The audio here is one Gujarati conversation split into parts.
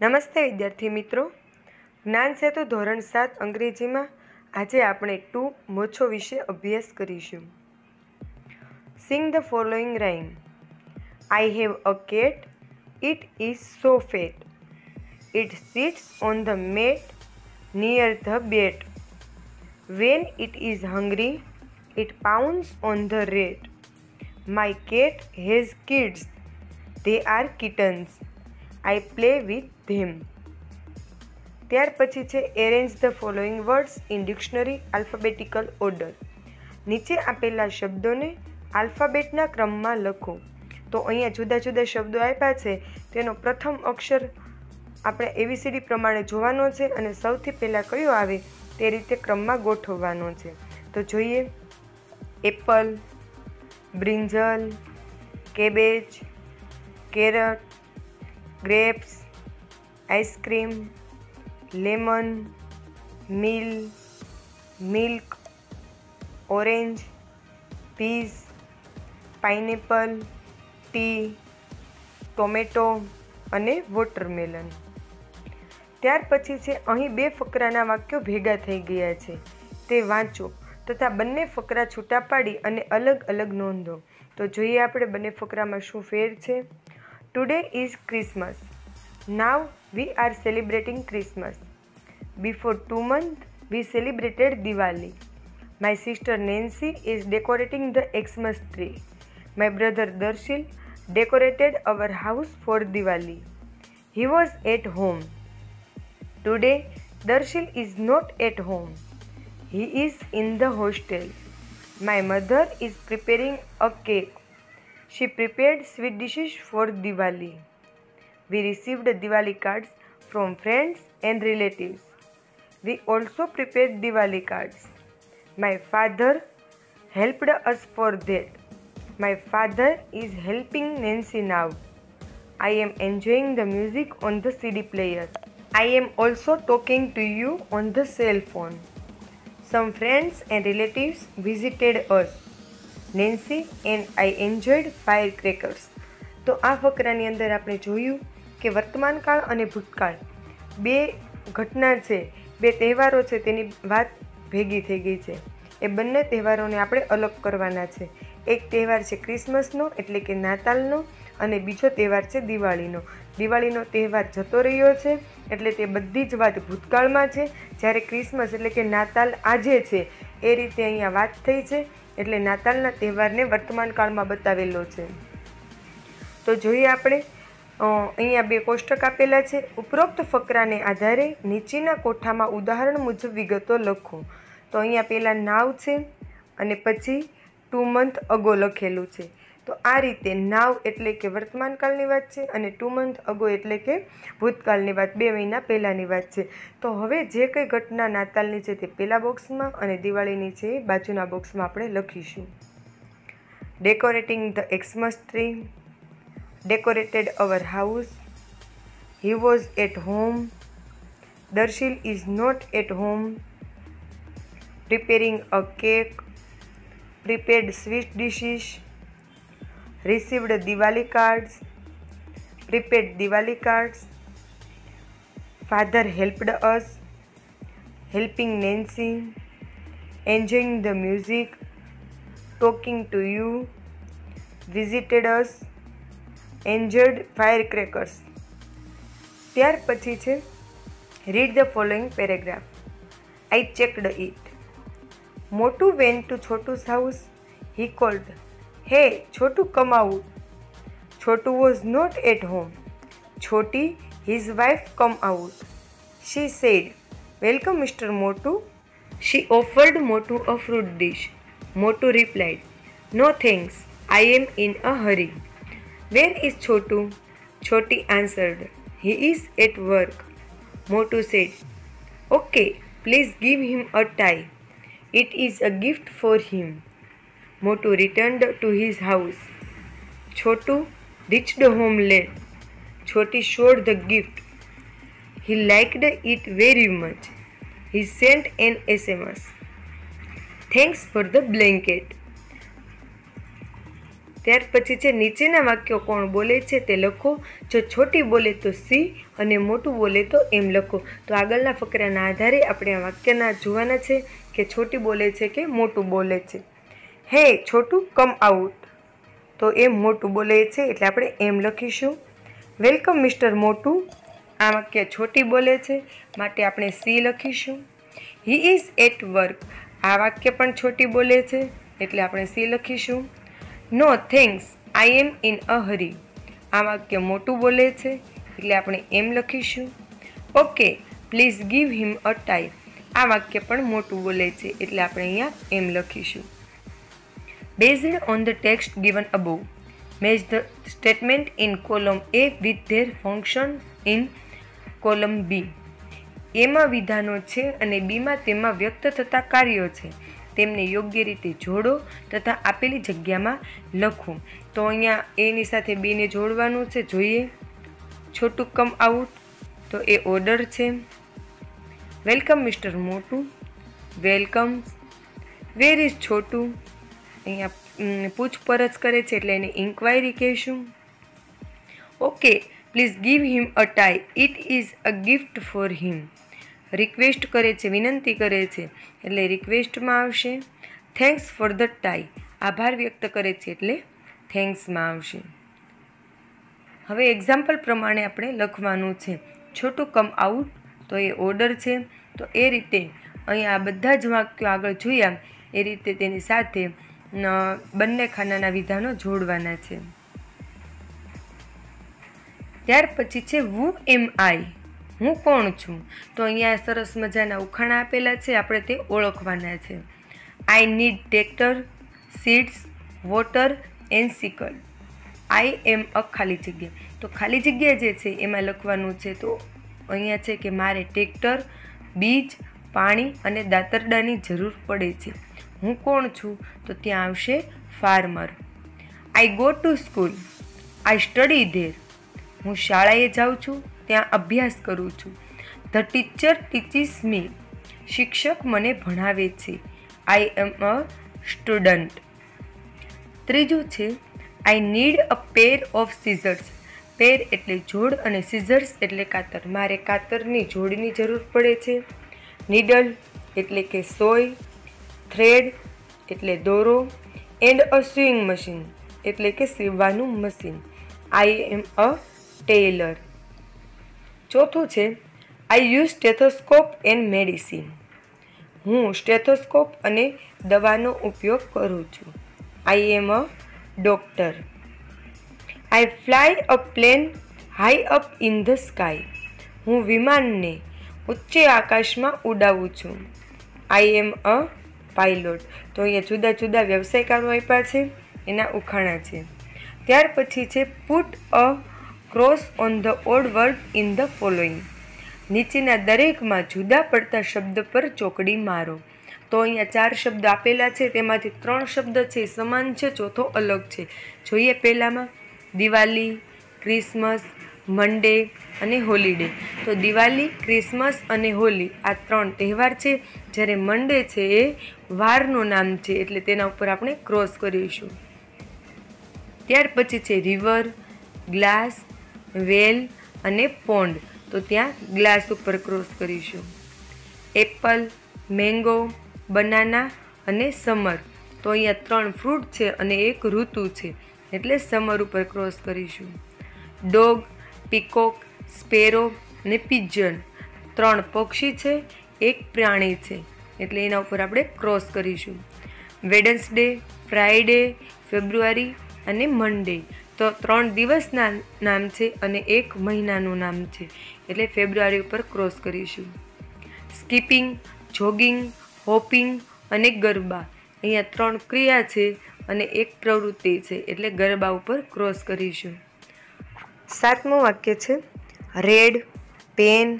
નમસ્તે વિદ્યાર્થી મિત્રો, જ્ઞાન સેતુ ધોરણ 7 અંગ્રેજીમાં આજે આપણે ટુ મોછો વિશે અભ્યાસ કરીશું. Sing the following rhyme. I have a cat, it is so fat, it sits on the mat near the bat, when it is hungry it pounds on the rat, my cat has kids, they are kittens, I play with them. ત્યાર પછી છે arrange the following words in dictionary alphabetical order. નીચે આપેલા શબ્દોને આલ્ફાબેટના ક્રમમાં લખો. તો અહીંયા જુદા જુદા શબ્દો આપ્યા છે, તેનો પ્રથમ અક્ષર આપણે એબીસીડી પ્રમાણે જોવાનો છે અને સૌથી પહેલાં કયો આવે તે રીતે ક્રમમાં ગોઠવવાનો છે. તો જોઈએ: apple, brinjal, cabbage, carrot, grapes, ice cream, lemon, મિલ, milk, orange, peas, pineapple, tea, tomato અને વોટરમેલન. ત્યાર પછી છે અહીં બે ફકરાના વાક્યો ભેગા થઈ ગયા છે, તે વાંચો તથા બંને ફકરા છૂટા પાડી અને અલગ અલગ નોંધો. તો જોઈએ આપણે બંને ફકરામાં શું ફેર છે. Today is Christmas. Now we are celebrating Christmas. Before 2 months we celebrated Diwali. My sister Nancy is decorating the Xmas tree. My brother Darshil decorated our house for Diwali. He was at home. Today Darshil is not at home. He is in the hostel. My mother is preparing a cake. She prepared sweet dishes for Diwali. We received Diwali cards from friends and relatives. We also prepared Diwali cards. My father helped us for that. My father is helping Nancy now. I am enjoying the music on the CD player. I am also talking to you on the cell phone. Some friends and relatives visited us. Nancy and I enjoyed firecrackers. તો આ ફકરાની અંદર આપણે જોયું કે વર્તમાનકાળ અને ભૂતકાળ બે ઘટના છે, બે તહેવારો છે, તેની વાત ભેગી થઈ ગઈ છે. એ બંને તહેવારોને આપણે અલગ કરવાના છે. એક તહેવાર છે ક્રિસમસનો એટલે કે નાતાલનો અને બીજો તહેવાર છે દિવાળીનો. દિવાળીનો તહેવાર જતો રહ્યો છે એટલે તે બધી જ વાત ભૂતકાળમાં છે, જ્યારે ક્રિસમસ એટલે કે નાતાલ આજે છે એ રીતે અહીંયા વાત થઈ છે, એટલે નાતાલના તહેવારને વર્તમાન કાળમાં બતાવેલો છે. તો જોઈએ આપણે અહીંયા બે કોષ્ટક આપેલા છે. ઉપરોક્ત ફકરાને આધારે નીચેના કોઠામાં ઉદાહરણ મુજબ વિગતો લખો. તો અહીંયા પહેલાં નાવ છે અને પછી 2 months અગો લખેલું છે. તો આ રીતે નાવ એટલે કે વર્તમાન કાળની વાત છે અને 2 months અગો એટલે કે ભૂતકાળની વાત, 2 મહિના પહેલાંની વાત છે. તો હવે જે કંઈ ઘટના નાતાલની છે તે પહેલા બોક્સમાં અને દિવાળીની છે એ બાજુના બોક્સમાં આપણે લખીશું. Decorating the Xmas tree. Decorated our house. He was at home. Darshil is not at home. Preparing a cake. Prepared sweet dishes. Received Diwali cards. Prepared Diwali cards. Father helped us. Helping Nancy. Enjoying the music. Talking to you. Visited us. Enjoyed firecrackers. ત્યાર પછી છે read the following paragraph. I checked it. Motu went to Chhotu's house. He called, hey Chhotu come out. Chhotu was not at home. Choti, his wife, come out. She said, welcome Mr. Motu. She offered Motu a fruit dish. Motu replied, no thanks, I am in a hurry. Where is Chotu? Choti answered, he is at work. Motu said, okay, please give him a tie. It is a gift for him. Motu returned to his house. Chotu reached home late. Choti showed the gift. He liked it very much. He sent an SMS. Thanks for the blanket. ત્યાર પછી છે નીચેના વાક્યો કોણ બોલે છે તે લખો. જો છોટી બોલે તો સી અને મોટું બોલે તો એમ લખો. તો આગળના ફકરાના આધારે આપણે આ વાક્યના જોવાના છે કે છોટી બોલે છે કે મોટું બોલે છે. હે છોટું કમ આઉટ, તો એમ મોટું બોલે છે એટલે આપણે એમ લખીશું. વેલકમ મિસ્ટર મોટું, આ વાક્ય છોટી બોલે છે માટે આપણે સી લખીશું. હી ઇઝ એટ વર્ક, આ વાક્ય પણ છોટી બોલે છે એટલે આપણે સી લખીશું. નો thanks I M in a હરી, આ વાક્ય મોટું બોલે છે એટલે આપણે એમ લખીશું. Okay please give him a tie, આ વાક્ય પણ મોટું બોલે છે એટલે આપણે અહીંયા એમ લખીશું. Based on the text given above, match the statement in column A with their function in column B. એમાં વિધાનો છે અને બીમાં તેમાં વ્યક્ત થતા કાર્યો છે, તેમને યોગ્ય રીતે જોડો તથા આપેલી જગ્યામાં લખો. તો અહીંયા એની સાથે બીને જોડવાનું છે. જોઈએ. છોટું કમ આઉટ, તો એ ઓર્ડર છે. વેલકમ મિસ્ટર મોટું, વેલકમ. વેર ઇઝ છોટું, અહીંયા પૂછપરછ કરે છે એટલે એને ઇન્ક્વાયરી કહેશું. Okay please give him a tie, it is a gift for him. Request કરે છે, વિનંતી કરે છે એટલે રિક્વેસ્ટમાં આવશે. થેન્ક્સ ફોર ધ ટાઈ, આભાર વ્યક્ત કરે છે એટલે થેન્ક્સમાં આવશે. હવે એક્ઝામ્પલ પ્રમાણે આપણે લખવાનું છે. છોટું કમ આઉટ, તો એ ઓર્ડર છે. તો એ રીતે અહીંયા આ બધા જ વાક્યો આગળ જોયા એ રીતે તેની સાથે બંને ખાનાના વિધાનો જોડવાના છે. ત્યાર પછી છે વુ એમ આઈ, હું કોણ છું. તો અહીંયા સરસ મજાના ઉખાણા આપેલા છે, આપણે તે ઓળખવાના છે. I need tractor, seeds, water and sickle. I am a ખાલી જગ્યા, તો ખાલી જગ્યા જે છે એમાં લખવાનું છે. તો અહીંયા છે કે મારે ટ્રેક્ટર, બીજ, પાણી અને દાતરડાની જરૂર પડે છે. હું કોણ છું, તો ત્યાં આવશે farmer. I go to school, I study there, હું શાળાએ જાઉં છું, ત્યાં અભ્યાસ કરું છું. ધ ટીચર ટીચીસ મી, શિક્ષક મને ભણાવે છે. I am a student. ત્રીજું છે I need a pair of scissors. Pair એટલે જોડ અને સીઝર્સ એટલે કાતર, મારે કાતરની જોડની જરૂર પડે છે. નીડલ એટલે કે સોય, થ્રેડ એટલે દોરો, એન્ડ અ સ્યુઈંગ મશીન એટલે કે સીવવાનું machine. I am a tailor. ચોથું છે I use stethoscope and medicine. હું સ્ટેથોસ્કોપ અને દવાનો ઉપયોગ કરું છું. I am a doctor. I fly a plane high up in the sky. હું વિમાનને ઉચ્ચે આકાશમાં ઉડાવું છું. I am a pilot. તો અહીંયા જુદા જુદા વ્યવસાયકારો આપ્યા છે, એના ઉખાણા છે. ત્યાર પછી છે put a cross on the odd word in the following. નીચેના દરેકમાં જુદા પડતા શબ્દ પર ચોકડી મારો. તો અહીંયા 4 શબ્દ આપેલા છે, તેમાંથી 3 શબ્દ છે સમાન છે, ચોથો અલગ છે. જોઈએ પહેલામાં દિવાળી, ક્રિસમસ, મંડે અને હોલિડે. તો દિવાળી, ક્રિસમસ અને હોલી આ 3 તહેવાર છે, જ્યારે મંડે છે એ વારનું નામ છે એટલે તેના ઉપર આપણે ક્રોસ કરીશું. ત્યાર પછી છે રિવર, ગ્લાસ, વેલ અને પોન્ડ. તો ત્યાં ગ્લાસ ઉપર ક્રોસ કરીશું. એપલ, મેંગો, બનાના અને સમર. તો અહીંયા 3 ફ્રૂટ છે અને એક ઋતુ છે એટલે સમર ઉપર ક્રોસ કરીશું. ડોગ, પીકોક, સ્પેરો અને પિજન 3 પક્ષી છે, એક પ્રાણી છે એટલે એના ઉપર આપણે ક્રોસ કરીશું. વેડન્સડે, ફ્રાઈડે, ફેબ્રુઆરી અને મંડે. તો 3 દિવસના નામ છે અને એક મહિનાનું નામ છે એટલે ફેબ્રુઆરી ઉપર ક્રોસ કરીશું. સ્કીપિંગ, જોગિંગ, હોપિંગ અને ગરબા. અહીંયા 3 ક્રિયા છે અને એક પ્રવૃત્તિ છે એટલે ગરબા ઉપર ક્રોસ કરીશું. 7મું વાક્ય છે રેડ, પેન,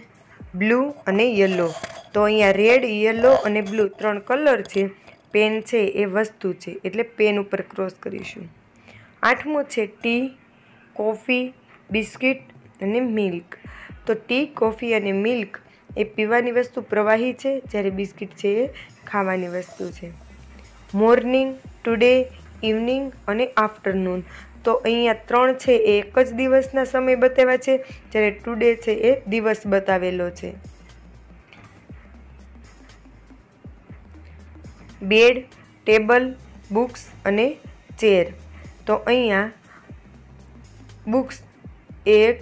બ્લુ અને યલો. તો અહીંયા રેડ, યલો અને બ્લુ 3 કલર છે. પેન છે એ વસ્તુ છે એટલે પેન ઉપર ક્રોસ કરીશું. 8મું છે ટી, કોફી, બિસ્કિટ અને મિલ્ક. તો ટી, કોફી અને મિલ્ક એ પીવાની વસ્તુ પ્રવાહી છે, જ્યારે બિસ્કિટ છે એ ખાવાની વસ્તુ છે. મોર્નિંગ, ટુડે, ઇવનિંગ અને આફ્ટરનૂન. તો અહીંયા 3 છે એ એક જ દિવસના સમય બતાવ્યા છે, જ્યારે ટુડે છે એ દિવસ બતાવેલો છે. બેડ, ટેબલ, બુક્સ અને ચેર. તો અહીંયા બુક્સ એક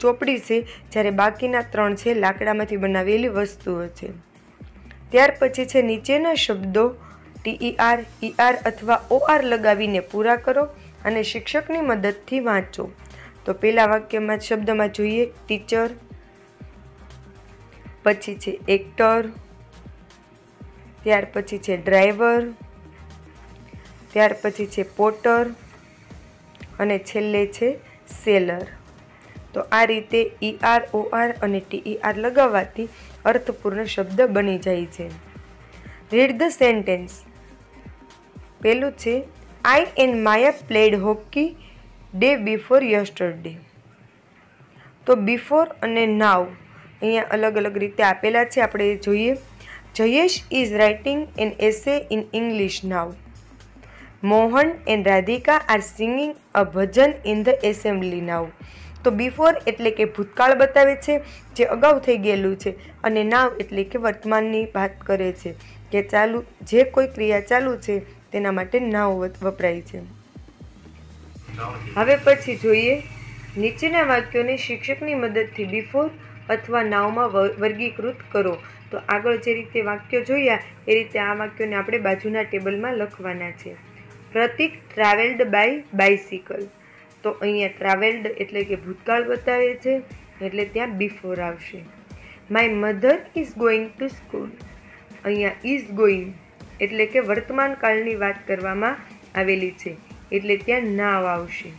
ચોપડી છે, જ્યારે બાકીના 3 છે લાકડામાંથી બનાવેલી વસ્તુઓ છે. ત્યાર પછી છે નીચેના શબ્દો TER, ER અથવા OR લગાવીને પૂરા કરો અને શિક્ષકની મદદથી વાંચો. તો પહેલા વાક્યમાં શબ્દમાં જોઈએ ટીચર, પછી છે એક્ટર, ત્યાર પછી છે ડ્રાઈવર, ત્યાર પછી છે પોટર અને છેલ્લે છે સેલર. તો આ રીતે ER, OR અને TER લગાવવાથી અર્થપૂર્ણ શબ્દ બની જાય છે. Read the sentence. પહેલું છે I and Maya played hockey day before yesterday. તો બિફોર અને નાવ અહીંયા અલગ અલગ રીતે આપેલા છે, આપણે જોઈએ. Jayesh is writing an essay in English now. Mohan and Radhika are singing a bhajan in the assembly now. તો બિફોર એટલે કે ભૂતકાળ બતાવે છે, જે અગાઉ થઈ ગયેલું છે, અને નાવ એટલે કે વર્તમાનની વાત કરે છે, કે ચાલુ જે કોઈ ક્રિયા ચાલુ છે તેના માટે નાવ વપરાય છે. હવે પછી જોઈએ નીચેના વાક્યોને શિક્ષકની મદદથી બિફોર અથવા નાવમાં વર્ગીકૃત કરો. તો આગળ જે રીતે વાક્યો જોયા એ રીતે આ વાક્યોને આપણે બાજુના ટેબલમાં લખવાના છે. પ્રતીક ટ્રાવેલ્ડ બાય બાઇસિકલ. તો અહીંયા ટ્રાવેલ્ડ એટલે કે ભૂતકાળ બતાવે છે, એટલે ત્યાં બિફોર આવશે. My mother is going to school. અહીંયા ઇઝ ગોઈંગ એટલે કે વર્તમાન કાળની વાત કરવામાં આવેલી છે, એટલે ત્યાં નાવ આવશે.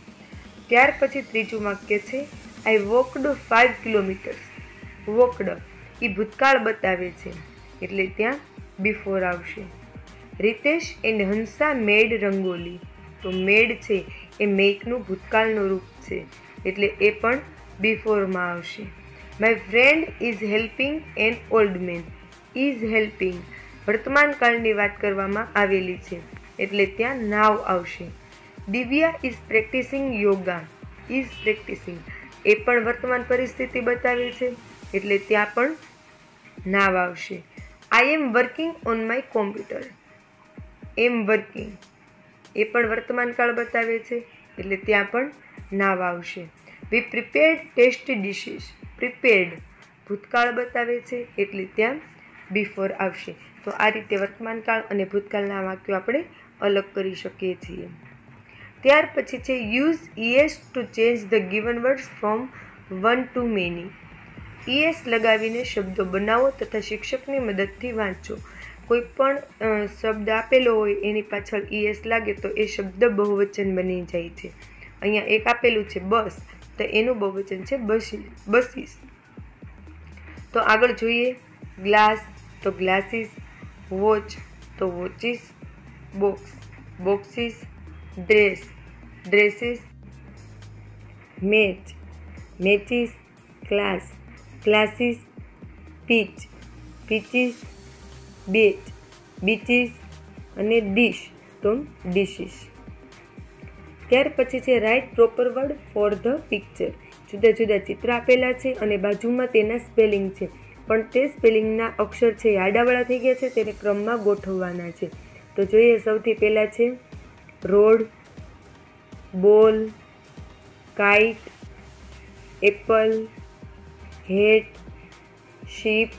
ત્યાર પછી ત્રીજું વાક્ય છે આઈ વોકડ 5 કિલોમીટર્સ. વોકડ એ ભૂતકાળ બતાવે છે, એટલે ત્યાં બિફોર આવશે. રીતેશ એન્ડ હંસા મેડ રંગોલી. તો મેડ છે એ મેકનું ભૂતકાળનું રૂપ છે, એટલે એ પણ બિફોરમાં આવશે. My friend is helping an old man. Is helping વર્તમાન કાળની વાત કરવામાં આવેલી છે, એટલે ત્યાં નાવ આવશે. Divya is practising yoga. Is practising એ પણ વર્તમાન પરિસ્થિતિ બતાવે છે, એટલે ત્યાં પણ નાવ આવશે. I am working on my computer. Am working એ પણ વર્તમાન કાળ બતાવે છે, એટલે ત્યાં પણ નાવ આવશે. વી પ્રિપેર્ડ ટેસ્ટી ડિશિસ. પ્રિપેર્ડ ભૂતકાળ બતાવે છે, એટલે ત્યાં બિફોર આવશે. તો આ રીતે વર્તમાન કાળ અને ભૂતકાળના વાક્યો આપણે અલગ કરી શકીએ છીએ. ત્યાર પછી છે use ES to change the given words from one to many. ES લગાવીને શબ્દો બનાવો તથા શિક્ષકની મદદથી વાંચો. કોઈ પણ શબ્દ આપેલો હોય એની પાછળ ES લાગે તો એ શબ્દ બહુવચન બની જાય છે. અહીંયા એક આપેલું છે બસ, તો એનું બહુવચન છે બસીસ. તો આગળ જોઈએ ગ્લાસ તો ગ્લાસીસ, વોચ તો watches, box boxes, dress dresses, match matches, class classes, peach peaches, beach beaches અને ડીશ તો ડીશીસ. ત્યાર પછી છે write proper word for the picture. જુદા જુદા ચિત્ર આપેલા છે અને બાજુમાં તેના સ્પેલિંગ છે, પણ તે સ્પેલિંગના અક્ષર છે આડાવાળા થઈ ગયા છે, તેને ક્રમમાં ગોઠવવાના છે. તો જોઈએ સૌથી પહેલાં છે road, ball, kite, apple, hat, sheep,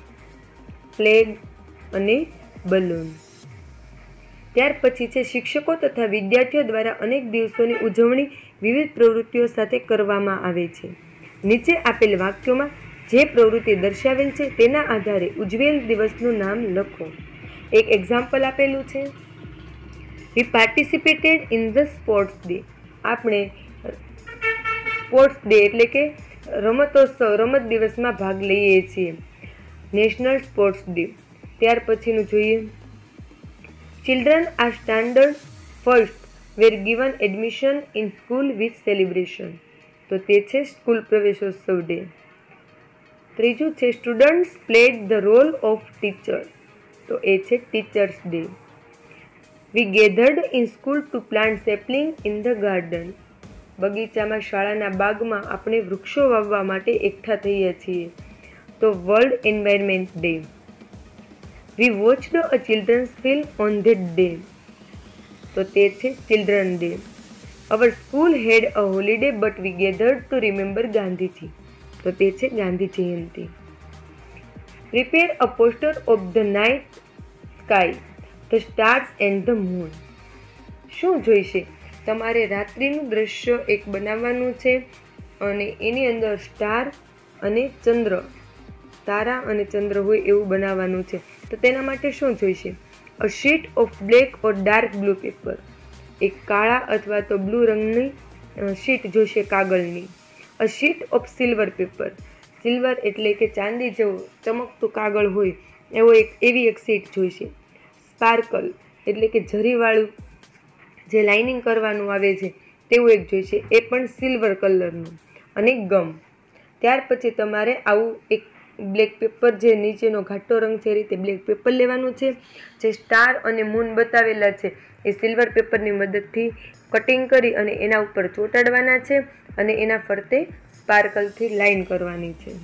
flag અને બલૂન. ત્યાર પછી છે શિક્ષકો તથા વિદ્યાર્થીઓ દ્વારા અનેક દિવસોની ઉજવણી વિવિધ પ્રવૃત્તિઓ સાથે કરવામાં આવે છે. નીચે આપેલ વાક્યોમાં જે પ્રવૃત્તિ દર્શાવેલ છે તેના આધારે ઉજવેલ દિવસનું નામ લખો. એક એક્ઝામ્પલ આપેલું છે we participated in the sports day. આપણે સ્પોર્ટ્સ ડે એટલે કે રમત દિવસમાં ભાગ લઈએ છીએ, નેશનલ સ્પોર્ટ્સ ડે. ત્યાર પછીનું જોઈએ children are standard first were given admission in school with celebration. તો તે છે સ્કૂલ પ્રવેશોત્સવ ડે. ત્રીજું છે students played the role of teacher. તો એ છે teachers day. We gathered in school to plant sapling in the garden. બગીચામાં શાળાના બાગમાં આપણે વૃક્ષો વાવવા માટે એકઠા થઈએ છીએ. તો world environment day. We watched a children's film on that day. તો તે છે children day. Our school had a holiday but we gathered to remember Gandhiji. તો તે છે Gandhi Jayanti. Prepare a poster of the night sky, the stars and the moon. શું જોઈશે? તમારે રાત્રિનું દ્રશ્ય એક બનાવવાનું છે અને એની અંદર સ્ટાર અને ચંદ્ર, તારા અને ચંદ્ર હોય એવું બનાવવાનું છે. તો તેના માટે શું જોઈશે? A sheet of black or dark blue paper. એક કાળા અથવા તો બ્લુ રંગની શીટ જોઈશે કાગળની. A sheet of silver paper. Silver એટલે કે ચાંદી જેવું ચમકતું કાગળ હોય એવી એક શીટ જોઈશે. સ્પાર્કલ એટલે કે જરીવાળું જે લાઇનિંગ કરવાનું આવે છે તેવું એક જોઈશે, એ પણ સિલ્વર કલરનું. અને ગમ. ત્યાર પછી તમારે આવું એક બ્લેક પેપર, જે નીચેનો ઘાટો રંગ છે એ રીતે બ્લેક પેપર લેવાનું છે. જે સ્ટાર અને મૂન બતાવેલા છે એ સિલ્વર પેપરની મદદથી કટિંગ કરી અને એના ઉપર ચોંટાડવાના છે અને એના ફરતે સ્પાર્કલથી લાઇન કરવાની છે.